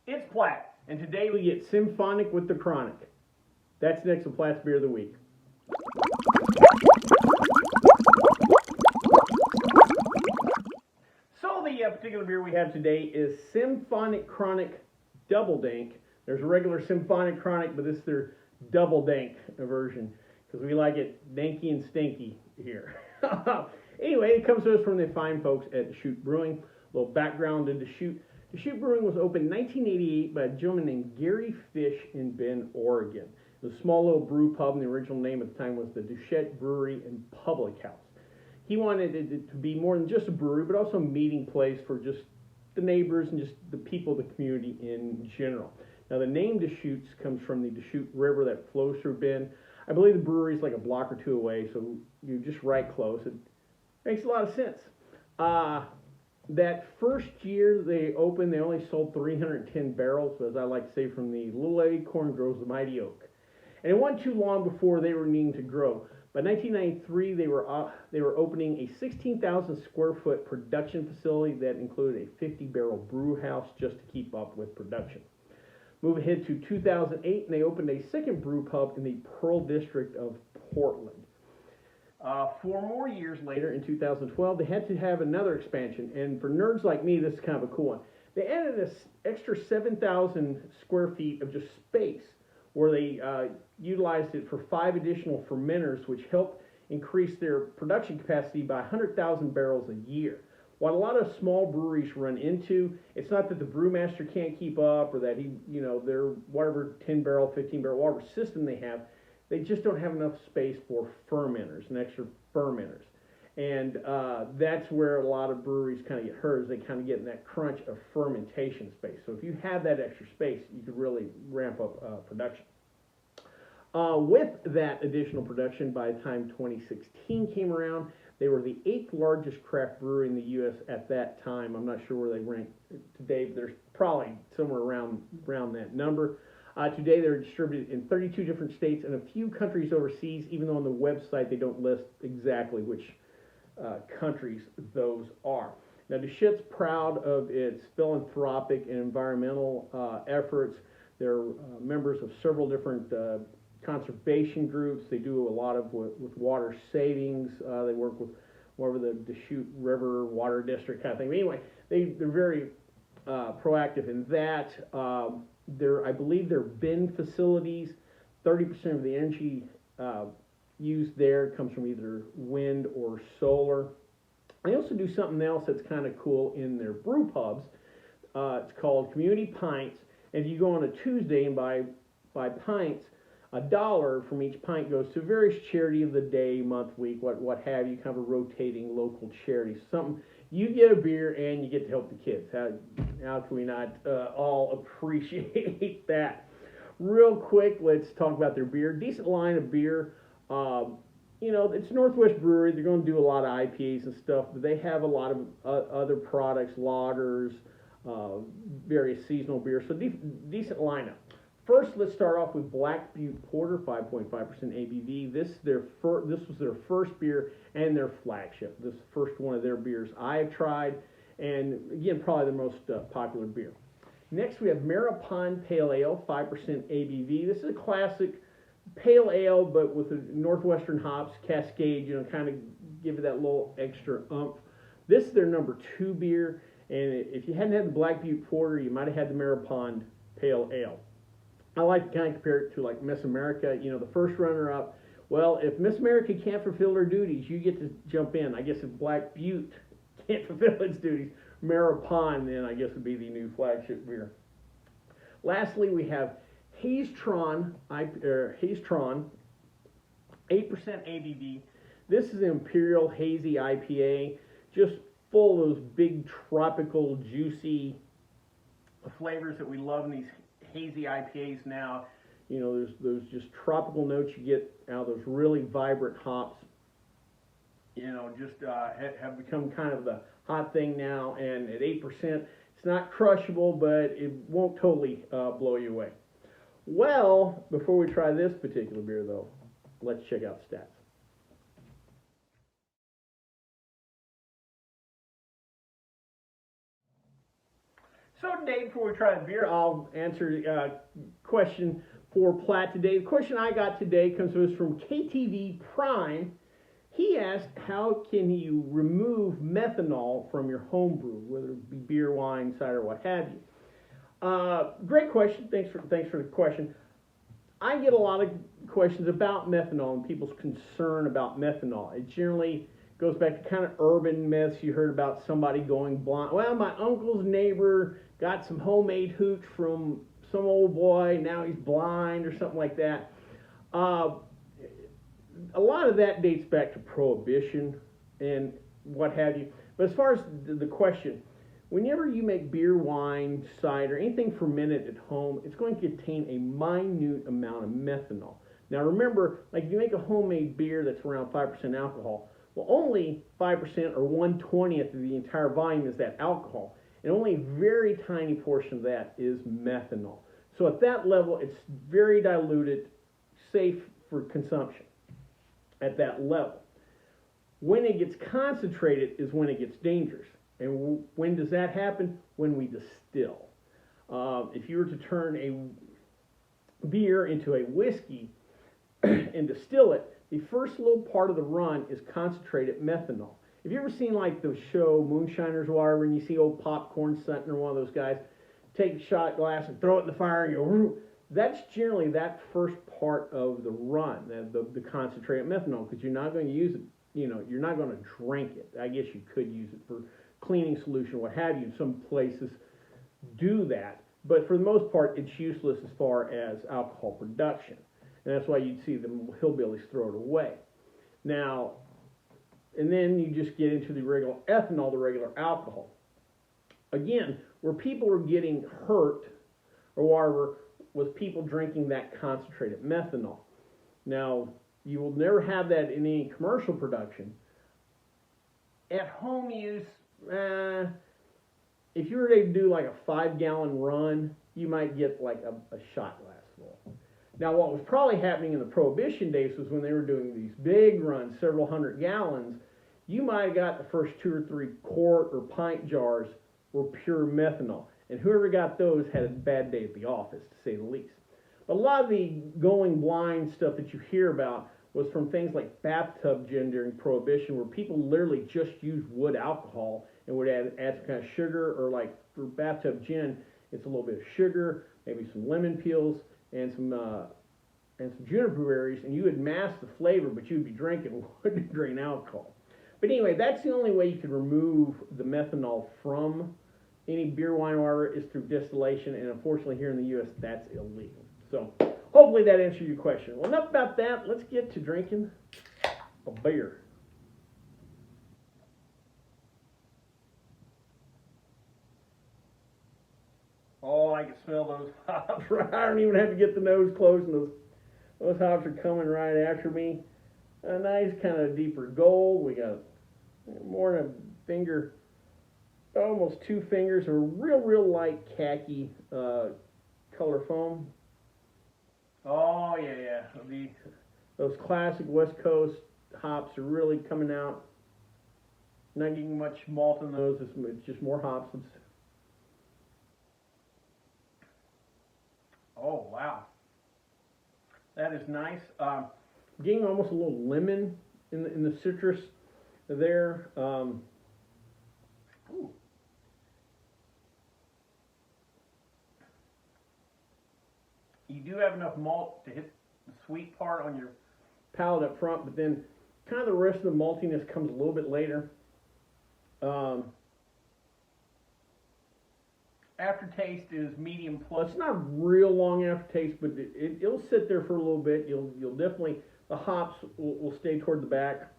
It's Platt, and today we get Symphonic with the Chronic. That's next to Platt's Beer of the Week. So the particular beer we have today is Symphonic Chronic Double Dank. There's a regular Symphonic Chronic, but this is their Double Dank version because we like it danky and stinky here. Anyway, it comes to us from the fine folks at Deschutes Brewing. A little background to Deschutes. Deschutes Brewing was opened in 1988 by a gentleman named Gary Fish in Bend, Oregon. It was a small little brew pub, and the original name at the time was the Deschutes Brewery and Public House. He wanted it to be more than just a brewery, but also a meeting place for just the neighbors and just the people of the community in general. Now, the name Deschutes comes from the Deschutes River that flows through Bend. I believe the brewery is like a block or two away, so you're just right close. It makes a lot of sense. That first year they opened, they only sold 310 barrels, as I like to say, from the little acorn grows the mighty oak. And it wasn't too long before they were needing to grow. By 1993, they were opening a 16,000 square foot production facility that included a 50-barrel brew house just to keep up with production. Move ahead to 2008, and they opened a second brew pub in the Pearl District of Portland. 4 more years later, in 2012, they had to have another expansion, and for nerds like me, this is kind of a cool one. They added an extra 7,000 square feet of just space, where they utilized it for 5 additional fermenters, which helped increase their production capacity by 100,000 barrels a year. What a lot of small breweries run into, it's not that the brewmaster can't keep up, or that their whatever 10-barrel, 15-barrel, whatever system they have, they just don't have enough space for fermenters and extra fermenters. And that's where a lot of breweries kind of get hurt, is they kind of get in that crunch of fermentation space. So if you have that extra space, you could really ramp up production. With that additional production, by the time 2016 came around, they were the 8th largest craft brewery in the U.S. at that time. I'm not sure where they rank today, but there's probably somewhere around that number. Today they're distributed in 32 different states and a few countries overseas, even though on the website they don't list exactly which countries those are. Now, Deschutes is proud of its philanthropic and environmental efforts. They're members of several different conservation groups. They do a lot of with water savings. They work with whatever the Deschutes River Water District kind of thing. But anyway, they're very proactive in that. I believe their Bend facilities, 30% of the energy used there comes from either wind or solar. They also do something else that's kind of cool in their brew pubs. It's called Community Pints. And if you go on a Tuesday and buy pints, $1 from each pint goes to various charity of the day, month, week, what have you, kind of a rotating local charity. Something you get a beer and you get to help the kids. How can we not all appreciate that? Real quick, let's talk about their beer. Decent line of beer. It's Northwest Brewery. They're going to do a lot of IPAs and stuff, but they have a lot of other products, lagers, various seasonal beers. So decent lineup. First, let's start off with Black Butte Porter, 5.5% ABV. This was their first beer and their flagship. This is the first one of their beers I've tried, and again, probably the most popular beer. Next, we have Maripon Pale Ale, 5% ABV. This is a classic pale ale, but with the Northwestern hops, Cascade, kind of give it that little extra oomph. This is their number 2 beer, and if you hadn't had the Black Butte Porter, you might have had the Maripon Pale Ale. I like to kind of compare it to like Miss America, the first runner-up. Well, if Miss America can't fulfill her duties, you get to jump in. I guess if Black Butte can't fulfill its duties, Maripon then I guess would be the new flagship beer. Lastly, we have Hazetron, 8% ABV. This is an Imperial Hazy IPA, just full of those big tropical, juicy flavors that we love in these hazy IPAs now. There's those just tropical notes you get out of those really vibrant hops. Have become kind of the hot thing now. And at 8%, it's not crushable, but it won't totally blow you away. Well, before we try this particular beer, though, let's check out the stats. So today, before we try the beer, I'll answer a question for Platt today. The question I got today comes to us from KTV Prime. He asked, how can you remove methanol from your homebrew, whether it be beer, wine, cider, what have you? Great question. Thanks for the question. I get a lot of questions about methanol and people's concern about methanol. It generally goes back to kind of urban myths. You heard about somebody going blind. Well, my uncle's neighbor got some homemade hooch from some old boy, now he's blind, or something like that. A lot of that dates back to Prohibition and what have you. But as far as the question, whenever you make beer, wine, cider, anything fermented at home, it's going to contain a minute amount of methanol. Now remember, like if you make a homemade beer that's around 5% alcohol, well, only 5% or 1/20th of the entire volume is that alcohol, and only a very tiny portion of that is methanol. So at that level, it's very diluted, safe for consumption at that level. When it gets concentrated is when it gets dangerous. And when does that happen? When we distill. If you were to turn a beer into a whiskey and distill it, the first little part of the run is concentrated methanol. Have you ever seen like the show Moonshiners or whatever, and you see old Popcorn Sutton or one of those guys take a shot glass and throw it in the fire and go, that's generally that first part of the run, the concentrated methanol, because you're not going to use it, you're not going to drink it. I guess you could use it for cleaning solution, what have you. Some places do that, but for the most part, it's useless as far as alcohol production. And that's why you'd see the hillbillies throw it away. Now, and then you just get into the regular ethanol, the regular alcohol. Again, where people are getting hurt or whatever was people drinking that concentrated methanol. Now, you will never have that in any commercial production. At home use, if you were to do like a 5-gallon run, you might get like a shot glass full. Now, what was probably happening in the Prohibition days was when they were doing these big runs, several hundred gallons, you might have got the first 2 or 3 quart or pint jars were pure methanol. And whoever got those had a bad day at the office, to say the least. But a lot of the going blind stuff that you hear about was from things like bathtub gin during Prohibition, where people literally just used wood alcohol and would add some kind of sugar, or like for bathtub gin, it's a little bit of sugar, maybe some lemon peels, and some juniper berries, and you would mask the flavor, but you'd be drinking wood grain alcohol. But anyway, that's the only way you could remove the methanol from any beer, wine, or whatever, is through distillation, and unfortunately here in the U.S. that's illegal. So hopefully that answered your question. Well, enough about that. Let's get to drinking a beer. Oh, I can smell those hops. I don't even have to get the nose closed, and those hops are coming right after me. A nice kind of deeper gold. We got more than a finger, almost 2 fingers, of real light khaki color foam. Oh yeah. Those classic West Coast hops are really coming out. Not getting much malt in those. It's just more hops. Oh wow, that is nice. Getting almost a little lemon in the citrus there. Ooh. You do have enough malt to hit the sweet part on your palate up front, but then kind of the rest of the maltiness comes a little bit later. Aftertaste is medium plus. It's not a real long aftertaste, but it'll sit there for a little bit. You'll definitely, the hops will stay toward the back.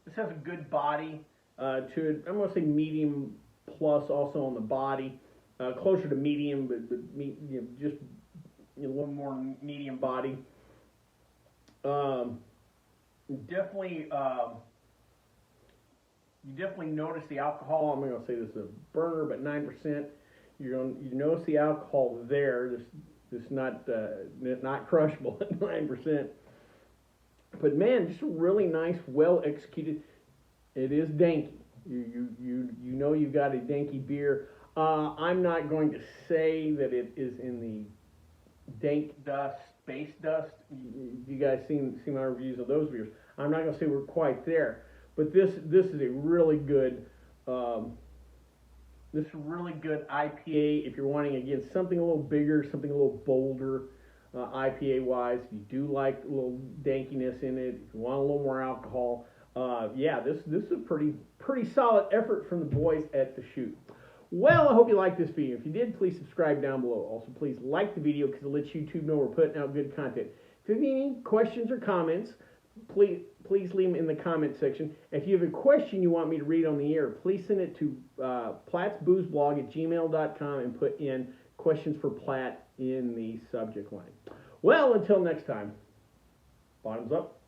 This has a good body to it. I'm going to say medium plus also on the body. Closer to medium, but just a little more medium body. Definitely, you definitely notice the alcohol. I'm going to say this is a burner, but 9%. You notice the alcohol there. This not crushable at 9%. But man, just a really nice, well executed. It is danky. You know you've got a danky beer. I'm not going to say that it is in the dank dust, space dust. You guys seen my reviews of those beers. I'm not going to say we're quite there, but this is a really good IPA if you're wanting, again, something a little bigger, something a little bolder, IPA wise. If you do like a little dankiness in it, if you want a little more alcohol, yeah, this is a pretty solid effort from the boys at the Shoot. Well, I hope you liked this video. If you did, please subscribe down below. Also, please like the video because it lets YouTube know we're putting out good content. If you have any questions or comments, please leave them in the comment section. If you have a question you want me to read on the air, please send it to plattsboozblog@gmail.com and put in questions for Platt in the subject line. Well, until next time, bottoms up.